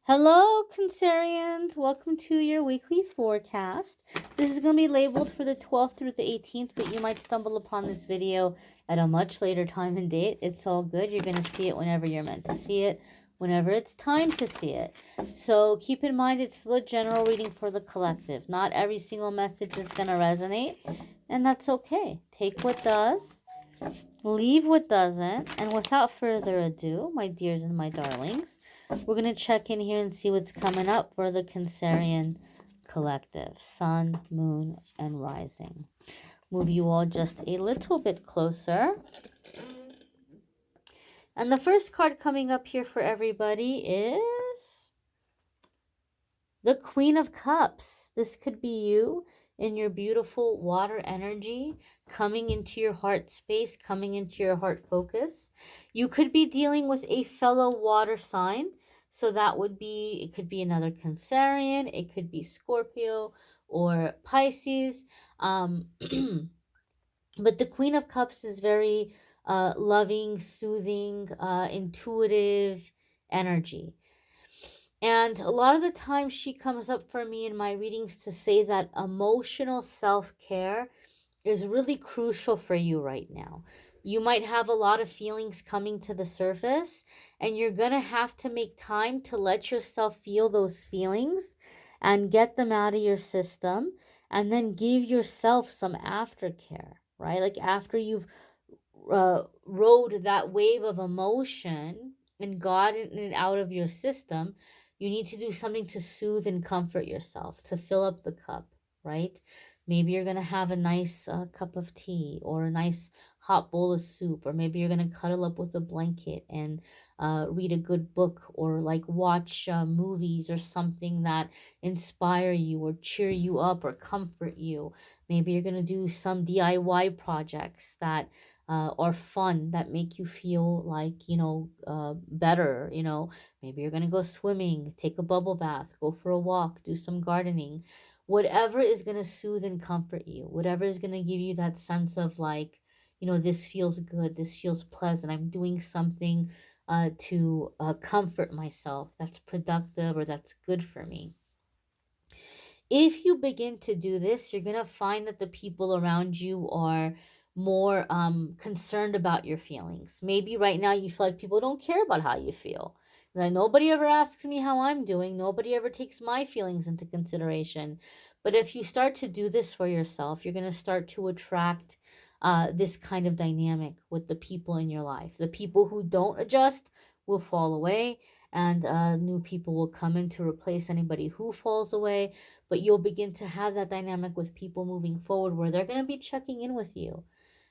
Hello, Cancerians. Welcome to your weekly forecast. This is going to be labeled for the 12th through the 18th, but you might stumble upon this video at a much later time and date. It's all good. You're going to see it whenever you're meant to see it, whenever it's time to see it. So keep in mind, it's still a general reading for the collective. Not every single message is going to resonate, and that's okay. Take what does, leave what doesn't, and without further ado, my dears and my darlings, we're going to check in here and see what's coming up for the Cancerian collective, sun, moon, and rising. Move you all just a little bit closer. And the first card coming up here for everybody is the Queen of Cups. This could be you in your beautiful water energy, coming into your heart space, coming into your heart focus. You could be dealing with a fellow water sign. So that would be, it could be another Cancerian, it could be Scorpio or Pisces. But the Queen of Cups is very loving, soothing, intuitive energy. And a lot of the time she comes up for me in my readings to say that emotional self-care is really crucial for you right now. You might have a lot of feelings coming to the surface, and you're going to have to make time to let yourself feel those feelings and get them out of your system, and then give yourself some aftercare, right? Like after you've rode that wave of emotion and gotten it out of your system, you need to do something to soothe and comfort yourself, to fill up the cup, right? Maybe you're going to have a nice cup of tea or a nice hot bowl of soup, or maybe you're going to cuddle up with a blanket and read a good book, or like watch movies or something that inspire you or cheer you up or comfort you. Maybe you're going to do some DIY projects that or fun that make you feel like, better. Maybe you're going to go swimming, take a bubble bath, go for a walk, do some gardening. Whatever is going to soothe and comfort you, whatever is going to give you that sense of like, this feels good, this feels pleasant, I'm doing something to comfort myself, that's productive or that's good for me. If you begin to do this, you're going to find that the people around you are more concerned about your feelings. Maybe right now you feel like people don't care about how you feel. Like nobody ever asks me how I'm doing. Nobody ever takes my feelings into consideration. But if you start to do this for yourself, you're going to start to attract this kind of dynamic with the people in your life. The people who don't adjust will fall away, and new people will come in to replace anybody who falls away. But you'll begin to have that dynamic with people moving forward where they're going to be checking in with you.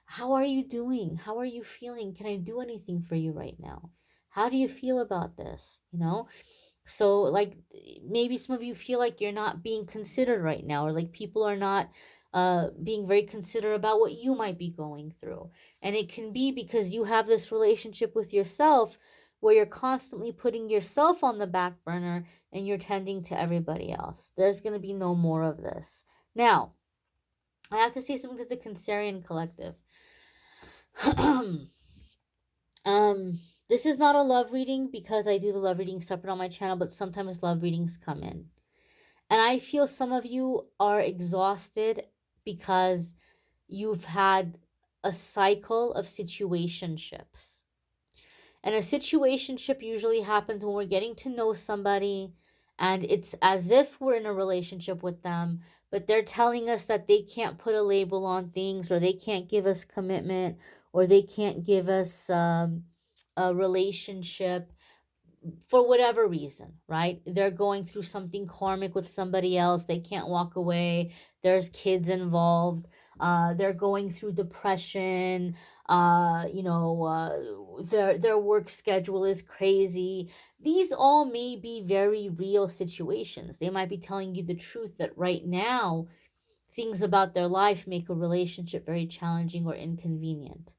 How are you doing? How are you feeling? Can I do anything for you right now? How do you feel about this? So like maybe some of you feel like you're not being considered right now, or like people are not being very considerate about what you might be going through. And it can be because you have this relationship with yourself where you're constantly putting yourself on the back burner and you're tending to everybody else. There's going to be no more of this. Now, I have to say something to the Cancerian collective. This is not a love reading because I do the love reading separate on my channel, but sometimes love readings come in. And I feel some of you are exhausted because you've had a cycle of situationships. And a situationship usually happens when we're getting to know somebody and it's as if we're in a relationship with them, but they're telling us that they can't put a label on things, or they can't give us commitment, or they can't give us a relationship for whatever reason, right? They're going through something karmic with somebody else. They can't walk away. There's kids involved. They're going through depression. Their work schedule is crazy. These all may be very real situations. They might be telling you the truth that right now things about their life make a relationship very challenging or inconvenient.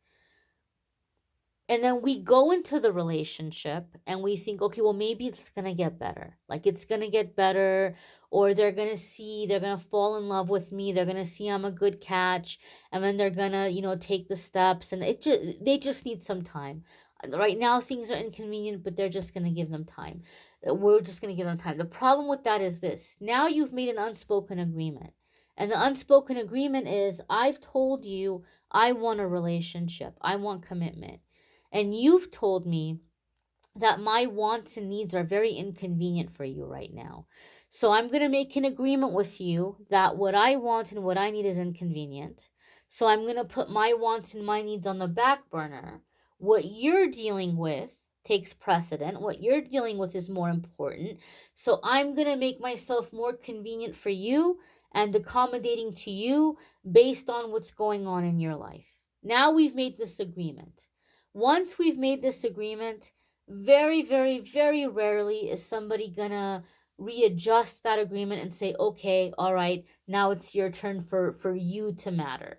And then we go into the relationship and we think, okay, well, maybe it's going to get better. Like it's going to get better, or they're going to fall in love with me. They're going to see I'm a good catch. And then they're going to, take the steps, and they just need some time. Right now, things are inconvenient, but they're just going to give them time. We're just going to give them time. The problem with that is this: now you've made an unspoken agreement. And the unspoken agreement is, I've told you I want a relationship, I want commitment. And you've told me that my wants and needs are very inconvenient for you right now. So I'm going to make an agreement with you that what I want and what I need is inconvenient. So I'm going to put my wants and my needs on the back burner. What you're dealing with takes precedent. What you're dealing with is more important. So I'm going to make myself more convenient for you and accommodating to you based on what's going on in your life. Now we've made this agreement. Once we've made this agreement, very, very, very rarely is somebody gonna readjust that agreement and say, okay, all right, now it's your turn for you to matter.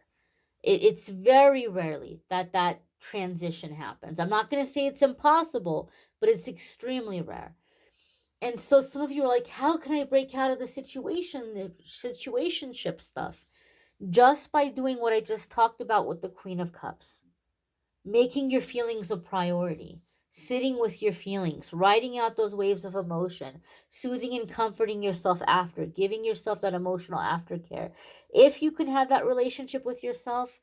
It's very rarely that that transition happens. I'm not gonna say it's impossible, but it's extremely rare. And so some of you are like, how can I break out of the situationship stuff? Just by doing what I just talked about with the Queen of Cups, making your feelings a priority, sitting with your feelings, riding out those waves of emotion, soothing and comforting yourself after, giving yourself that emotional aftercare. If you can have that relationship with yourself,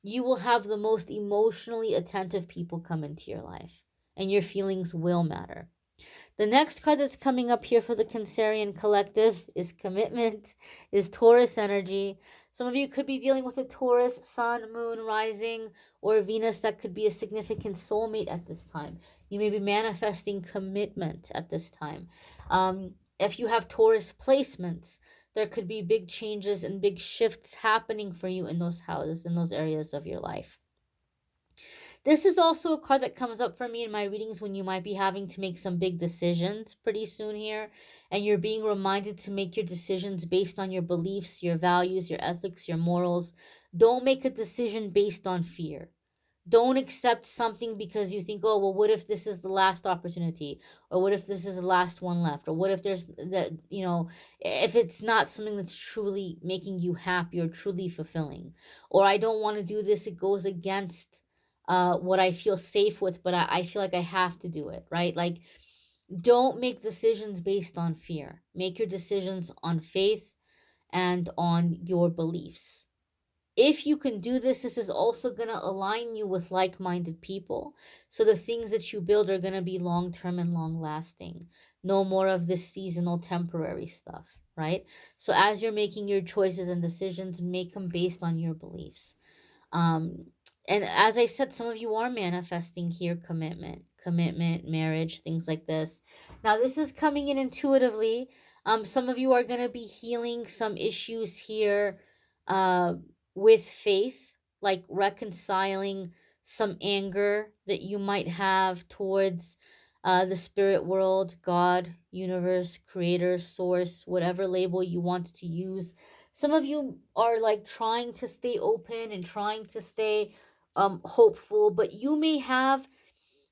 you will have the most emotionally attentive people come into your life, and your feelings will matter. The next card that's coming up here for the Cancerian collective is commitment, is Taurus energy. Some of you could be dealing with a Taurus, sun, moon, rising, or Venus that could be a significant soulmate at this time. You may be manifesting commitment at this time. If you have Taurus placements, there could be big changes and big shifts happening for you in those houses, in those areas of your life. This is also a card that comes up for me in my readings when you might be having to make some big decisions pretty soon here, and you're being reminded to make your decisions based on your beliefs, your values, your ethics, your morals. Don't make a decision based on fear. Don't accept something because you think, oh, well, what if this is the last opportunity? Or what if this is the last one left? Or what if there's that, if it's not something that's truly making you happy or truly fulfilling? Or I don't want to do this, it goes against what I feel safe with, but I feel like I have to do it, right? Like, don't make decisions based on fear. Make your decisions on faith and on your beliefs. If you can do this, this is also going to align you with like minded people. So the things that you build are going to be long term and long lasting. No more of this seasonal, temporary stuff, right? So as you're making your choices and decisions, make them based on your beliefs. Um, and as I said, some of you are manifesting here commitment, marriage, things like this. Now, this is coming in intuitively. Some of you are going to be healing some issues here uh, with faith, like reconciling some anger that you might have towards the spirit world, God, universe, creator, source, whatever label you want to use. Some of you are like trying to stay open and trying to stay hopeful, but you may have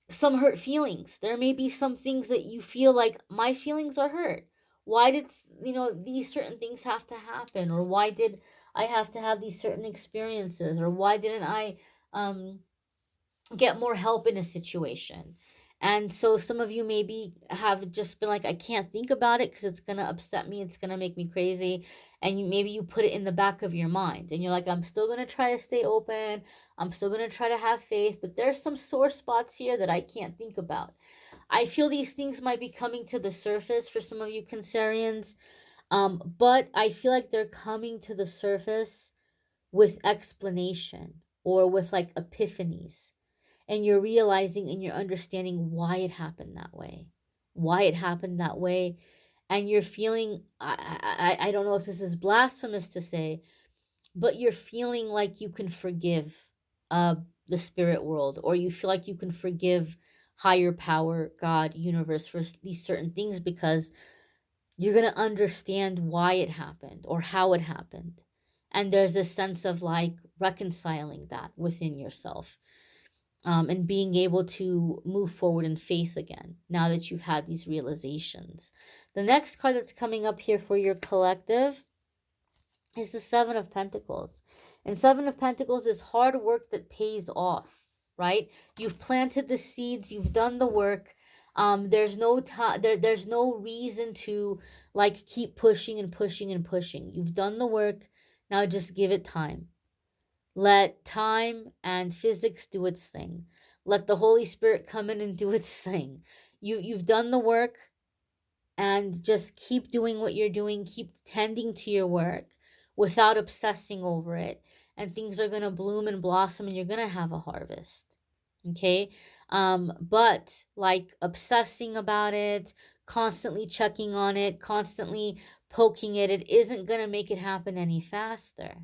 some hurt feelings. There may be some things that you feel like, my feelings are hurt. Why did these certain things have to happen? Or why did I have to have these certain experiences? Or why didn't I um get more help in a situation? And so some of you maybe have just been like, I can't think about it because it's going to upset me, it's going to make me crazy. And maybe you put it in the back of your mind and you're like, I'm still going to try to stay open, I'm still going to try to have faith, but there's some sore spots here that I can't think about. I feel these things might be coming to the surface for some of you Cancerians, but I feel like they're coming to the surface with explanation or with like epiphanies, and you're realizing and you're understanding why it happened that way, why it happened that way. And you're feeling, I don't know if this is blasphemous to say, but you're feeling like you can forgive uh the spirit world, or you feel like you can forgive higher power, God, universe, for these certain things, because you're going to understand why it happened or how it happened. And there's a sense of like reconciling that within yourself, and being able to move forward in faith again now that you've had these realizations. The next card that's coming up here for your collective is the Seven of Pentacles. And Seven of Pentacles is hard work that pays off, right? You've planted the seeds, you've done the work. There's no time there's no reason to like keep pushing and pushing and pushing. You've done the work. Now just give it time. Let time and physics do its thing. Let the Holy Spirit come in and do its thing. You've done the work, and just keep doing what you're doing, keep tending to your work without obsessing over it, and things are going to bloom and blossom and you're going to have a harvest. Okay? But like obsessing about it, constantly checking on it, constantly poking it isn't going to make it happen any faster.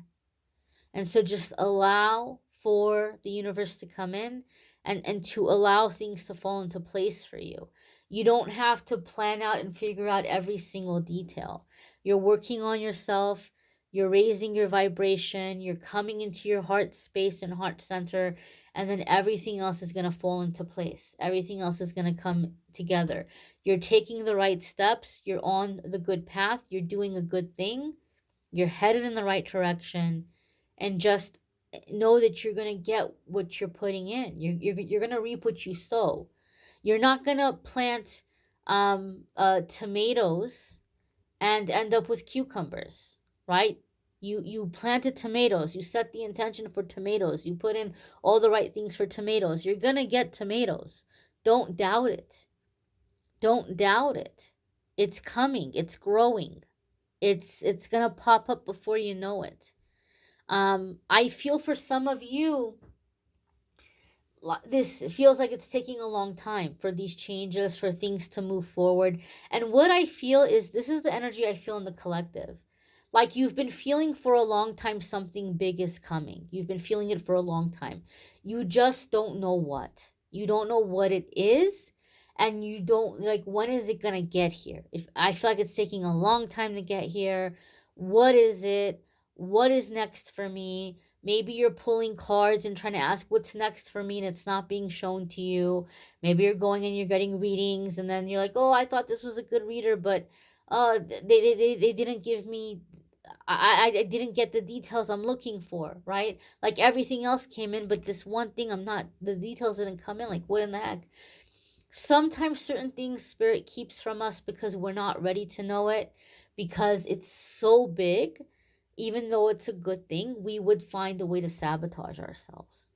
And so just allow for the universe to come in and to allow things to fall into place for you. You don't have to plan out and figure out every single detail. You're working on yourself, you're raising your vibration, you're coming into your heart space and heart center, and then everything else is going to fall into place. Everything else is going to come together. You're taking the right steps, you're on the good path, you're doing a good thing, you're headed in the right direction, and just know that you're going to get what you're putting in. You're going to reap what you sow. You're not going to plant tomatoes and end up with cucumbers, right? You planted tomatoes. You set the intention for tomatoes. You put in all the right things for tomatoes. You're going to get tomatoes. Don't doubt it. Don't doubt it. It's coming. It's growing. It's going to pop up before you know it. I feel for some of you, this feels like it's taking a long time for these changes, for things to move forward. And what I feel is this is the energy I feel in the collective. Like you've been feeling for a long time something big is coming. You've been feeling it for a long time. You just don't know what. You don't know what it is. And you don't like, when is it gonna get here? If I feel like it's taking a long time to get here, what is it? What is next for me? Maybe you're pulling cards and trying to ask what's next for me and it's not being shown to you. Maybe you're going and you're getting readings and then you're like, oh, I thought this was a good reader, but they didn't give me, I didn't get the details I'm looking for, right? Like everything else came in, but this one thing the details didn't come in. Like, what in the heck? Sometimes certain things spirit keeps from us because we're not ready to know it, because it's so big. Even though it's a good thing, we would find a way to sabotage ourselves.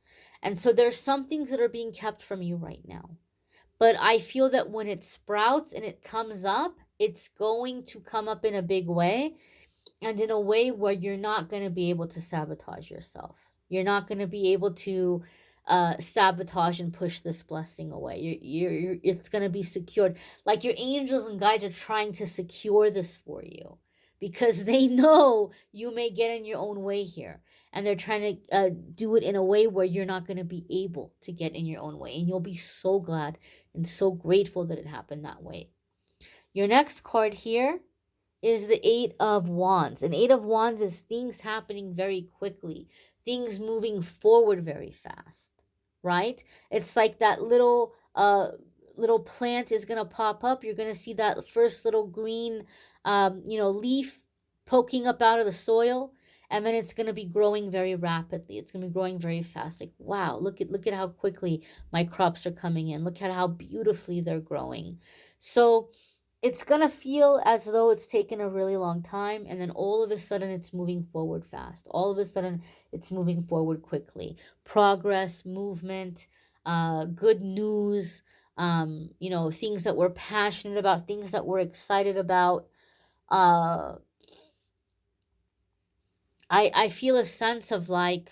And so there's some things that are being kept from you right now. But I feel that when it sprouts and it comes up, it's going to come up in a big way, and in a way where you're not going to be able to sabotage yourself. You're not going to be able to sabotage and push this blessing away. It's going to be secured. Like your angels and guides are trying to secure this for you because they know you may get in your own way here. And they're trying to do it in a way where you're not going to be able to get in your own way. And you'll be so glad and so grateful that it happened that way. Your next card here is the Eight of Wands. And Eight of Wands is things happening very quickly, things moving forward very fast, right? It's like that little plant is gonna pop up. You're gonna see that first little green leaf poking up out of the soil, and then it's gonna be growing very rapidly. It's gonna be growing very fast. Like, wow, look at how quickly my crops are coming in. Look at how beautifully they're growing. So it's going to feel as though it's taken a really long time, and then all of a sudden it's moving forward fast. All of a sudden it's moving forward quickly. Progress, movement, good news, things that we're passionate about, things that we're excited about. I feel a sense of like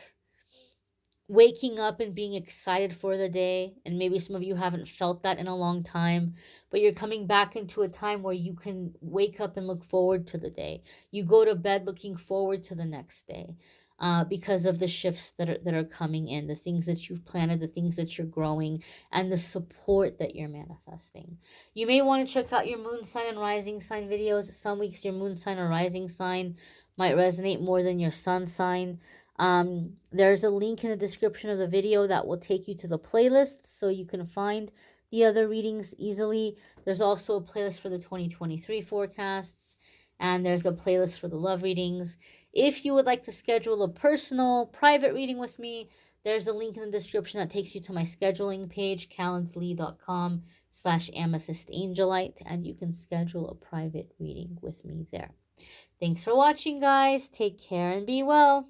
waking up and being excited for the day, and maybe some of you haven't felt that in a long time, but you're coming back into a time where you can wake up and look forward to the day. You go to bed looking forward to the next day, because of the shifts that are coming in, the things that you've planted, the things that you're growing, and the support that you're manifesting. You may want to check out your moon sign and rising sign videos. Some weeks your moon sign or rising sign might resonate more than your sun sign. There's a link in the description of the video that will take you to the playlist so you can find the other readings easily. There's also a playlist for the 2023 forecasts, and there's a playlist for the love readings. If you would like to schedule a personal private reading with me, there's a link in the description that takes you to my scheduling page, calendly.com/amethystangelite, and you can schedule a private reading with me there. Thanks for watching, guys. Take care and be well.